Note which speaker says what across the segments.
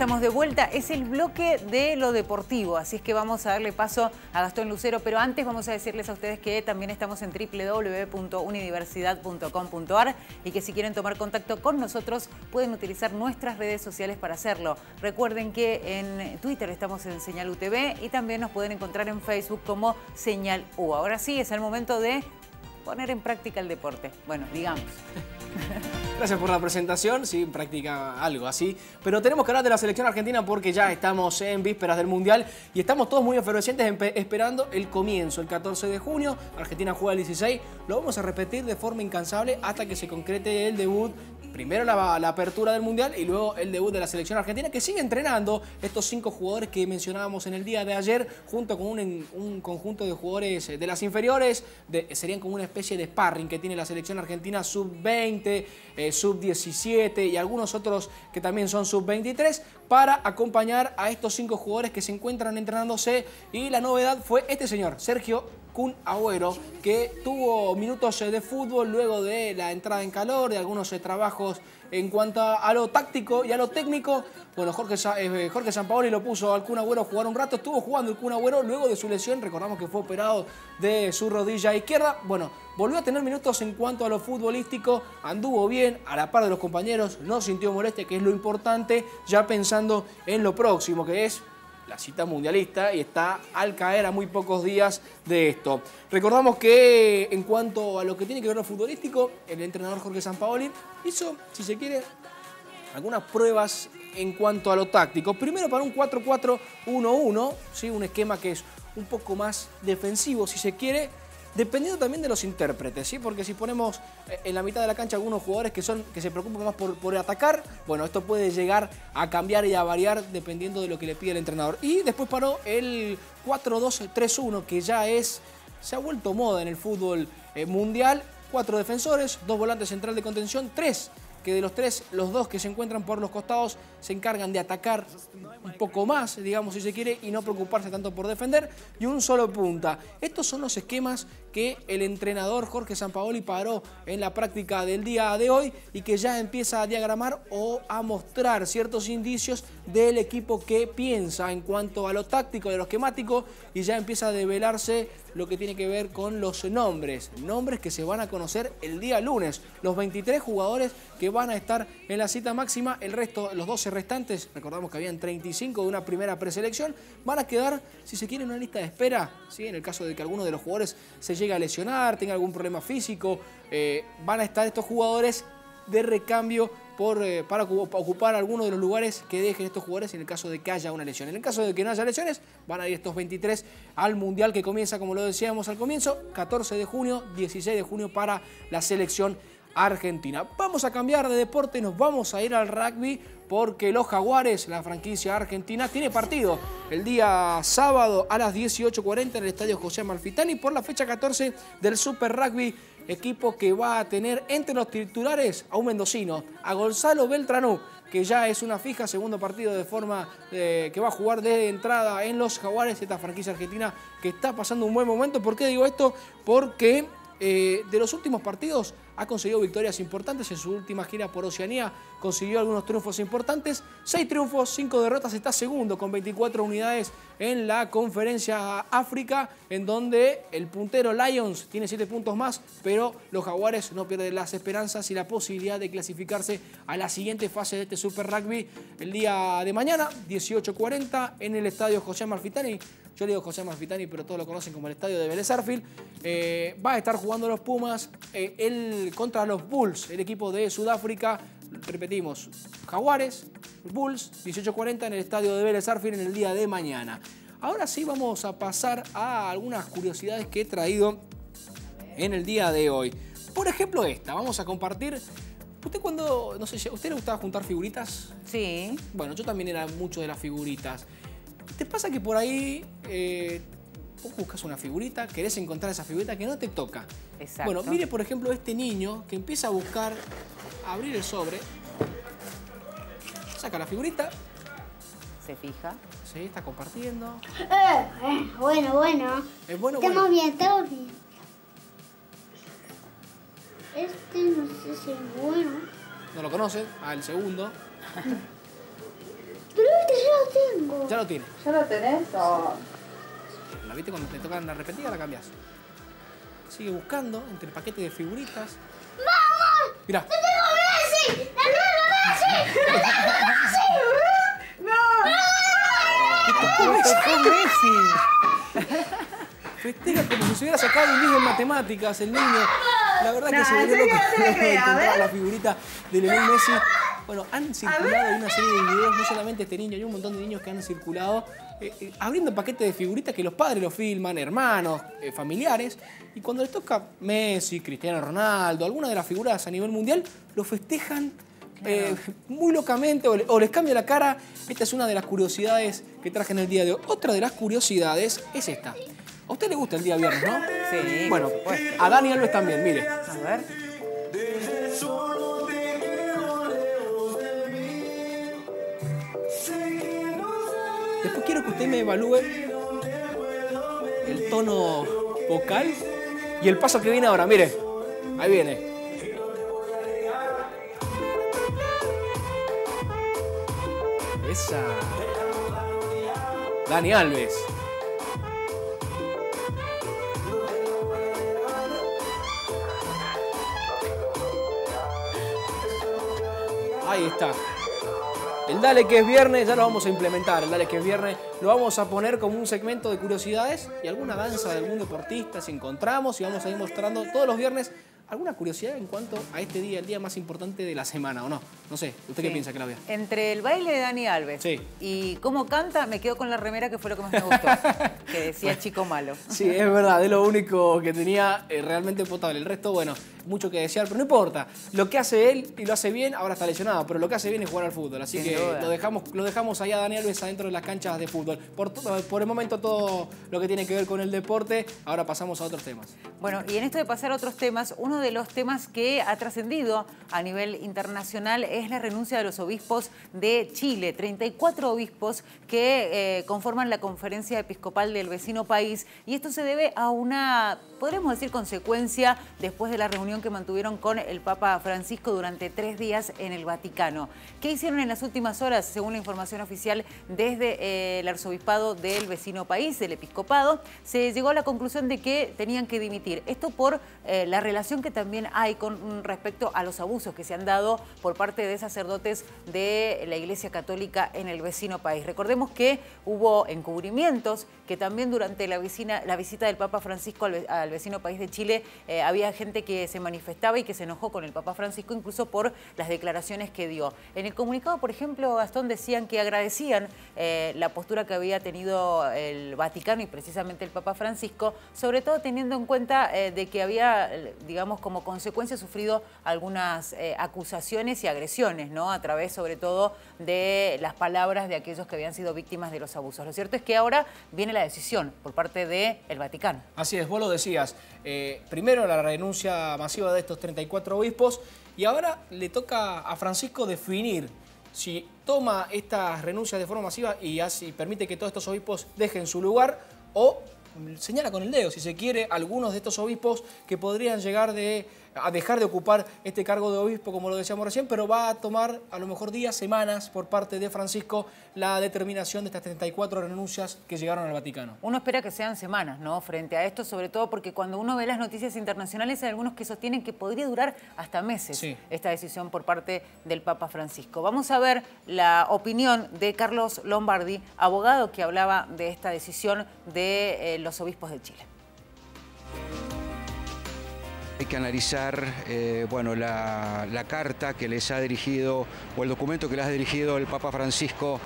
Speaker 1: estamos de vuelta. Es el bloque de lo deportivo, así es que vamos a darle paso a Gastón Lucero, pero antes vamos a decirles a ustedes que también estamos en www.unidiversidad.com.ar y que si quieren tomar contacto con nosotros pueden utilizar nuestras redes sociales para hacerlo. Recuerden que en Twitter estamos en Señal UTV y también nos pueden encontrar en Facebook como Señal U. Ahora sí, es el momento de poner en práctica el deporte. Bueno, digamos.
Speaker 2: Gracias por la presentación, sí, en práctica algo así. Pero tenemos que hablar de la selección argentina porque ya estamos en vísperas del Mundial y estamos todos muy efervescentes esperando el comienzo, el 14 de junio. Argentina juega el 16, lo vamos a repetir de forma incansable hasta que se concrete el debut. Primero la apertura del Mundial y luego el debut de la selección argentina, que sigue entrenando estos 5 jugadores que mencionábamos en el día de ayer, junto con un conjunto de jugadores de las inferiores. Serían como una especie de sparring que tiene la selección argentina sub-20, sub-17 y algunos otros que también son sub-23 para acompañar a estos 5 jugadores que se encuentran entrenándose. Y la novedad fue este señor, Sergio Kun Agüero, que tuvo minutos de fútbol luego de la entrada en calor, de algunos trabajos en cuanto a lo táctico y a lo técnico. Bueno, Jorge Sampaoli lo puso al Kun Agüero a jugar un rato. Estuvo jugando el Kun Agüero luego de su lesión. Recordamos que fue operado de su rodilla izquierda. Bueno, volvió a tener minutos en cuanto a lo futbolístico. Anduvo bien, a la par de los compañeros. No sintió molestia, que es lo importante, ya pensando en lo próximo, que es la cita mundialista, y está al caer a muy pocos días de esto. Recordamos que en cuanto a lo que tiene que ver lo futbolístico, el entrenador Jorge Sampaoli hizo, si se quiere, algunas pruebas en cuanto a lo táctico. Primero para un 4-4-1-1, ¿sí? Un esquema que es un poco más defensivo, si se quiere, dependiendo también de los intérpretes, ¿sí? Porque si ponemos en la mitad de la cancha algunos jugadores que se preocupan más por atacar, bueno, esto puede llegar a cambiar y a variar dependiendo de lo que le pide el entrenador. Y después paró el 4-2-3-1, que ya se ha vuelto moda en el fútbol mundial. 4 defensores, 2 volantes central de contención, 3 que de los 3, los 2 que se encuentran por los costados se encargan de atacar un poco más, digamos, si se quiere, y no preocuparse tanto por defender, y un solo punta. Estos son los esquemas que el entrenador Jorge Sampaoli paró en la práctica del día de hoy y que ya empieza a diagramar o a mostrar ciertos indicios del equipo que piensa en cuanto a lo táctico, de lo esquemático, y ya empieza a develarse lo que tiene que ver con los nombres que se van a conocer el día lunes. Los 23 jugadores que van a estar en la cita máxima, el resto, los 12 restantes, recordamos que habían 35 de una primera preselección, van a quedar, si se quiere, en una lista de espera, ¿sí? En el caso de que alguno de los jugadores se llegue a lesionar, tenga algún problema físico, van a estar estos jugadores de recambio para ocupar algunos de los lugares que dejen estos jugadores en el caso de que haya una lesión. En el caso de que no haya lesiones, van a ir estos 23 al Mundial, que comienza, como lo decíamos al comienzo, 14 de junio, 16 de junio para la selección argentina. Vamos a cambiar de deporte, nos vamos a ir al rugby, porque los Jaguares, la franquicia argentina, tiene partido el día sábado a las 18:40 en el estadio José Amalfitani por la fecha 14 del Super Rugby, equipo que va a tener entre los titulares a un mendocino, a Gonzalo Beltranú, que ya es una fija, segundo partido de forma que va a jugar de entrada en los Jaguares, esta franquicia argentina que está pasando un buen momento. ¿Por qué digo esto? Porque de los últimos partidos ha conseguido victorias importantes. En su última gira por Oceanía consiguió algunos triunfos importantes. 6 triunfos, 5 derrotas, está segundo con 24 unidades en la Conferencia África, en donde el puntero Lions tiene 7 puntos más, pero los Jaguares no pierden las esperanzas y la posibilidad de clasificarse a la siguiente fase de este Super Rugby el día de mañana, 18:40, en el estadio José Amalfitani. Yo le digo José Amalfitani, pero todos lo conocen como el estadio de Vélez Sarsfield. Va a estar jugando los Pumas contra los Bulls, el equipo de Sudáfrica. Repetimos, Jaguares, Bulls, 18:40 en el estadio de Vélez Sarsfield en el día de mañana. Ahora sí vamos a pasar a algunas curiosidades que he traído en el día de hoy. Por ejemplo, esta, vamos a compartir. ¿Usted cuando, no sé, ¿a usted le gustaba juntar figuritas?
Speaker 1: Sí.
Speaker 2: Bueno, yo también era mucho de las figuritas. ¿Te pasa que por ahí vos buscas una figurita, querés encontrar esa figurita que no te toca?
Speaker 1: Exacto.
Speaker 2: Bueno, mire por ejemplo este niño que empieza a buscar, a abrir el sobre, saca la figurita,
Speaker 1: se fija.
Speaker 2: Sí, está compartiendo.
Speaker 3: Bueno.
Speaker 2: Es bueno,
Speaker 3: Estamos bien. Este no sé si es bueno.
Speaker 2: ¿No lo conocen? Ah, el segundo.
Speaker 3: Pero
Speaker 2: Ya lo tiene.
Speaker 4: ¿Ya lo tenés? Oh.
Speaker 2: ¿La viste cuando te tocan la repetida? La cambiás. Sigue buscando entre el paquete de figuritas.
Speaker 3: ¡Vamos!
Speaker 2: Mirá.
Speaker 3: ¡Te tengo Messi! ¡La
Speaker 1: ¡Tocó Messi!
Speaker 2: Festeja como si se hubiera sacado un 10 en matemáticas el niño. La verdad que se volvió
Speaker 4: ¿en
Speaker 2: loco
Speaker 4: serio? No te
Speaker 2: de
Speaker 4: creo, a
Speaker 2: encontrar
Speaker 4: ver.
Speaker 2: la figurita de Lionel Messi. Bueno, han circulado una serie de videos, no solamente este niño, hay un montón de niños que han circulado abriendo paquetes de figuritas que los padres los filman, hermanos, familiares, y cuando les toca Messi, Cristiano Ronaldo, alguna de las figuras a nivel mundial, lo festejan muy locamente o les cambia la cara. Esta es una de las curiosidades que traje en el día de hoy. Otra de las curiosidades es esta. A usted le gusta el día viernes, ¿no?
Speaker 1: Sí,
Speaker 2: Bueno,
Speaker 1: por supuesto.
Speaker 2: a Dani Alves también, mire.
Speaker 1: A ver.
Speaker 2: Después quiero que usted me evalúe el tono vocal y el paso que viene ahora. Mire, ahí viene. Esa. Dani Alves. Ahí está. El Dale que es viernes ya lo vamos a implementar. El Dale que es viernes lo vamos a poner como un segmento de curiosidades y alguna danza de algún deportista si encontramos, y vamos a ir mostrando todos los viernes alguna curiosidad en cuanto a este día, el día más importante de la semana, ¿o no? No sé, ¿usted qué piensa, Claudia?
Speaker 1: Entre el baile de Dani Alves y cómo canta, me quedo con la remera, que fue lo que más me gustó, que decía Chico Malo.
Speaker 2: Sí, es verdad, es lo único que tenía realmente potable. El resto, bueno, mucho que desear, pero no importa. Lo que hace él, y lo hace bien, ahora está lesionado, pero lo que hace bien es jugar al fútbol. Así que lo dejamos allá a Dani Alves adentro de las canchas de fútbol. Por el momento todo lo que tiene que ver con el deporte. Ahora pasamos a otros temas.
Speaker 1: Bueno, y en esto de pasar a otros temas, uno de los temas que ha trascendido a nivel internacional es la renuncia de los obispos de Chile. 34 obispos que conforman la conferencia episcopal del vecino país, y esto se debe a una, podríamos decir, consecuencia después de la reunión que mantuvieron con el Papa Francisco durante 3 días en el Vaticano. ¿Qué hicieron en las últimas horas? Según la información oficial desde el arzobispado del vecino país, del episcopado, se llegó a la conclusión de que tenían que dimitir. Esto por la relación que también hay con respecto a los abusos que se han dado por parte de sacerdotes de la Iglesia Católica en el vecino país. Recordemos que hubo encubrimientos, que también durante la visita del Papa Francisco al vecino país de Chile había gente que se manifestaba y que se enojó con el Papa Francisco, incluso por las declaraciones que dio. En el comunicado, por ejemplo, Gastón, decían que agradecían la postura que había tenido el Vaticano y precisamente el Papa Francisco, sobre todo teniendo en cuenta de que había, digamos, como consecuencia sufrido algunas acusaciones y agresiones, ¿no? A través, sobre todo, de las palabras de aquellos que habían sido víctimas de los abusos. Lo cierto es que ahora viene la decisión por parte del Vaticano.
Speaker 2: Así es, vos lo decías. Primero la renuncia masiva de estos 34 obispos, y ahora le toca a Francisco definir si toma estas renuncias de forma masiva y así permite que todos estos obispos dejen su lugar, o señala con el dedo, si se quiere, algunos de estos obispos que podrían llegar a dejar de ocupar este cargo de obispo, como lo decíamos recién, pero va a tomar a lo mejor días, semanas, por parte de Francisco, la determinación de estas 34 renuncias que llegaron al Vaticano.
Speaker 1: Uno espera que sean semanas, ¿no? Frente a esto, sobre todo porque cuando uno ve las noticias internacionales hay algunos que sostienen que podría durar hasta meses esta decisión por parte del Papa Francisco. Vamos a ver la opinión de Carlos Lombardi, abogado que hablaba de esta decisión de los obispos de Chile.
Speaker 5: Hay que analizar bueno, la carta que les ha dirigido, o el documento que les ha dirigido el Papa Francisco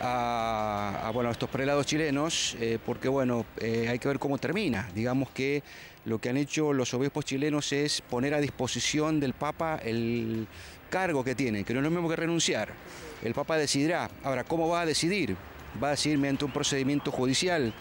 Speaker 5: a estos prelados chilenos, porque bueno, hay que ver cómo termina. Digamos que lo que han hecho los obispos chilenos es poner a disposición del Papa el cargo que tiene, que no es lo mismo que renunciar. El Papa decidirá. Ahora, ¿cómo va a decidir? Va a decidir mediante un procedimiento judicial.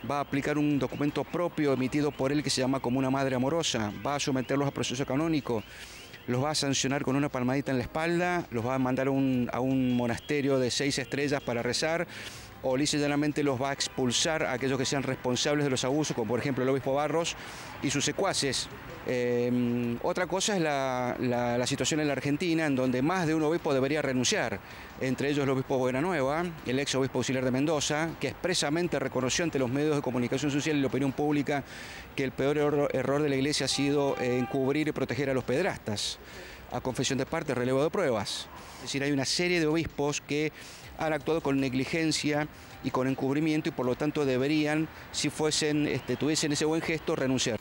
Speaker 5: Va a aplicar un documento propio emitido por él que se llama como una madre amorosa, va a someterlos a proceso canónico, los va a sancionar con una palmadita en la espalda, los va a mandar a un monasterio de 6 estrellas para rezar, o lisa y llanamente los va a expulsar a aquellos que sean responsables de los abusos, como por ejemplo el obispo Barros y sus secuaces. Otra cosa es la situación en la Argentina, en donde más de un obispo debería renunciar, entre ellos el obispo Buenanueva, el ex obispo auxiliar de Mendoza, que expresamente reconoció ante los medios de comunicación social y la opinión pública que el peor error de la Iglesia ha sido encubrir y proteger a los pederastas, a confesión de parte, relevo de pruebas. Es decir, hay una serie de obispos que han actuado con negligencia y con encubrimiento y por lo tanto deberían, si tuviesen ese buen gesto, renunciar.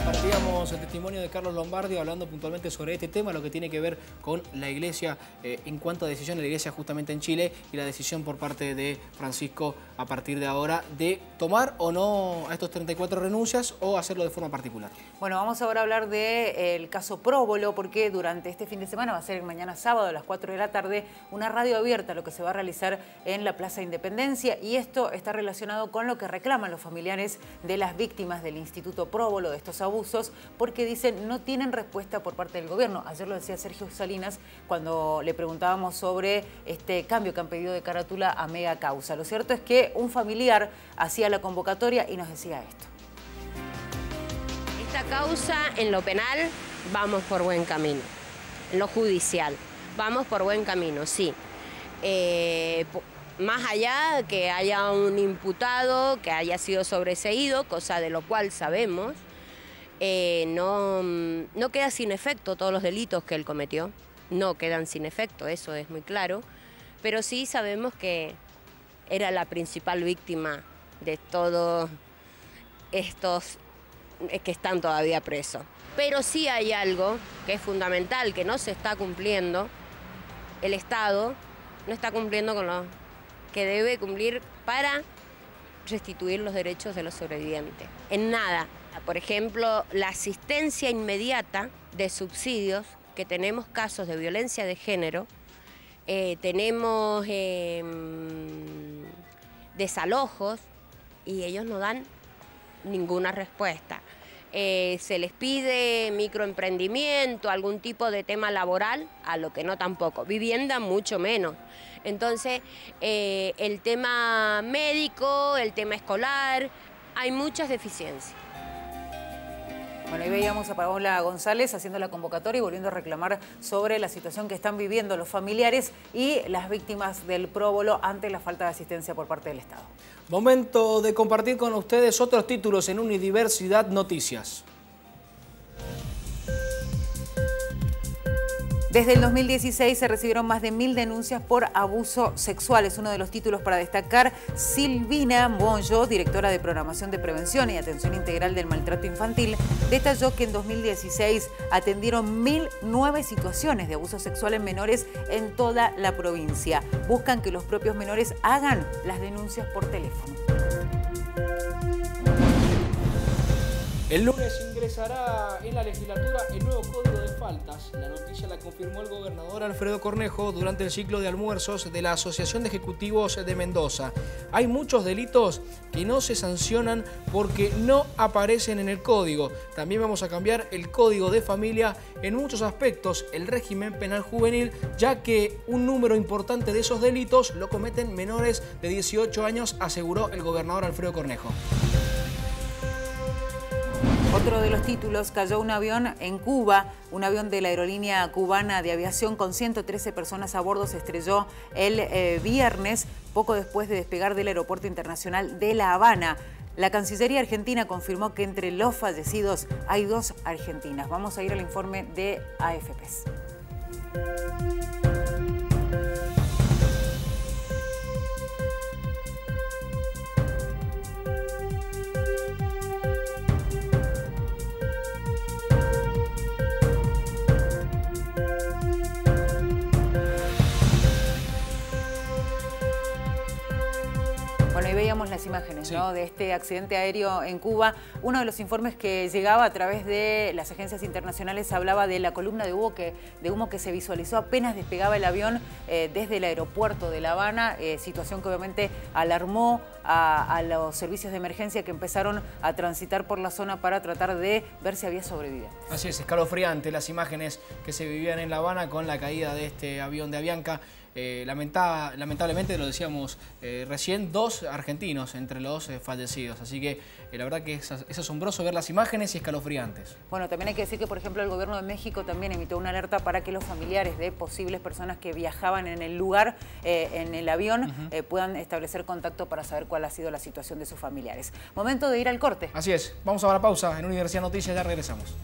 Speaker 2: Compartíamos el testimonio de Carlos Lombardi hablando puntualmente sobre este tema, lo que tiene que ver con la Iglesia en cuanto a decisión de la Iglesia justamente en Chile y la decisión por parte de Francisco a partir de ahora de tomar o no a estos 34 renuncias o hacerlo de forma particular.
Speaker 1: Bueno, vamos ahora a hablar del caso Próbolo, porque durante este fin de semana, va a ser mañana sábado a las 4 de la tarde, una radio abierta, lo que se va a realizar en la Plaza Independencia, y esto está relacionado con lo que reclaman los familiares de las víctimas del Instituto Próbolo, de estos abusos, porque dicen no tienen respuesta por parte del gobierno. Ayer lo decía Sergio Salinas cuando le preguntábamos sobre este cambio que han pedido de carátula a Mega Causa. Lo cierto es que un familiar hacía la convocatoria y nos decía esto.
Speaker 4: Esta causa en lo penal vamos por buen camino, en lo judicial vamos por buen camino, sí. Más allá que haya un imputado que haya sido sobreseído, cosa de lo cual sabemos, no queda sin efecto todos los delitos que él cometió, no quedan sin efecto, eso es muy claro, pero sí sabemos que era la principal víctima de todos estos que están todavía presos. Pero sí hay algo que es fundamental, que no se está cumpliendo, el Estado no está cumpliendo con lo que debe cumplir para restituir los derechos de los sobrevivientes. En nada. Por ejemplo, la asistencia inmediata de subsidios, que tenemos casos de violencia de género, tenemos desalojos y ellos no dan ninguna respuesta. Se les pide microemprendimiento, algún tipo de tema laboral, a lo que no tampoco. Vivienda mucho menos. Entonces, el tema médico, el tema escolar, hay muchas deficiencias.
Speaker 1: Bueno, ahí veíamos a Paola González haciendo la convocatoria y volviendo a reclamar sobre la situación que están viviendo los familiares y las víctimas del Próbolo ante la falta de asistencia por parte del Estado.
Speaker 2: Momento de compartir con ustedes otros títulos en Unidiversidad Noticias.
Speaker 1: Desde el 2016 se recibieron más de 1000 denuncias por abuso sexual. Es uno de los títulos para destacar. Silvina Monjo, directora de Programación de Prevención y Atención Integral del Maltrato Infantil, detalló que en 2016 atendieron 1009 situaciones de abuso sexual en menores en toda la provincia. Buscan que los propios menores hagan las denuncias por teléfono.
Speaker 2: El lunes ingresará en la legislatura el nuevo Código de Faltas. La noticia la confirmó el gobernador Alfredo Cornejo durante el ciclo de almuerzos de la Asociación de Ejecutivos de Mendoza. Hay muchos delitos que no se sancionan porque no aparecen en el código. También vamos a cambiar el Código de Familia en muchos aspectos, el régimen penal juvenil, ya que un número importante de esos delitos lo cometen menores de 18 años, aseguró el gobernador Alfredo Cornejo.
Speaker 1: Otro de los títulos: cayó un avión en Cuba, un avión de la aerolínea cubana de aviación con 113 personas a bordo se estrelló el viernes, poco después de despegar del Aeropuerto Internacional de La Habana. La Cancillería argentina confirmó que entre los fallecidos hay 2 argentinas. Vamos a ir al informe de AFP. Bueno, ahí veíamos las imágenes,
Speaker 2: sí,
Speaker 1: ¿no?, de este accidente aéreo en Cuba. Uno de los informes que llegaba a través de las agencias internacionales hablaba de la columna de humo que se visualizó apenas despegaba el avión desde el aeropuerto de La Habana, situación que obviamente alarmó a los servicios de emergencia que empezaron a transitar por la zona para tratar de ver si había sobrevivientes.
Speaker 2: Así es, escalofriante las imágenes que se vivían en La Habana con la caída de este avión de Avianca lamentablemente, lo decíamos recién, 2 argentinos entre los fallecidos. Así que la verdad que es asombroso ver las imágenes y escalofriantes.
Speaker 1: Bueno, también hay que decir que, por ejemplo, el gobierno de México también emitió una alerta para que los familiares de posibles personas que viajaban en el lugar, en el avión, puedan establecer contacto para saber cuál ha sido la situación de sus familiares. Momento de ir al corte.
Speaker 2: Así es. Vamos a la pausa en Universidad Noticias, ya regresamos.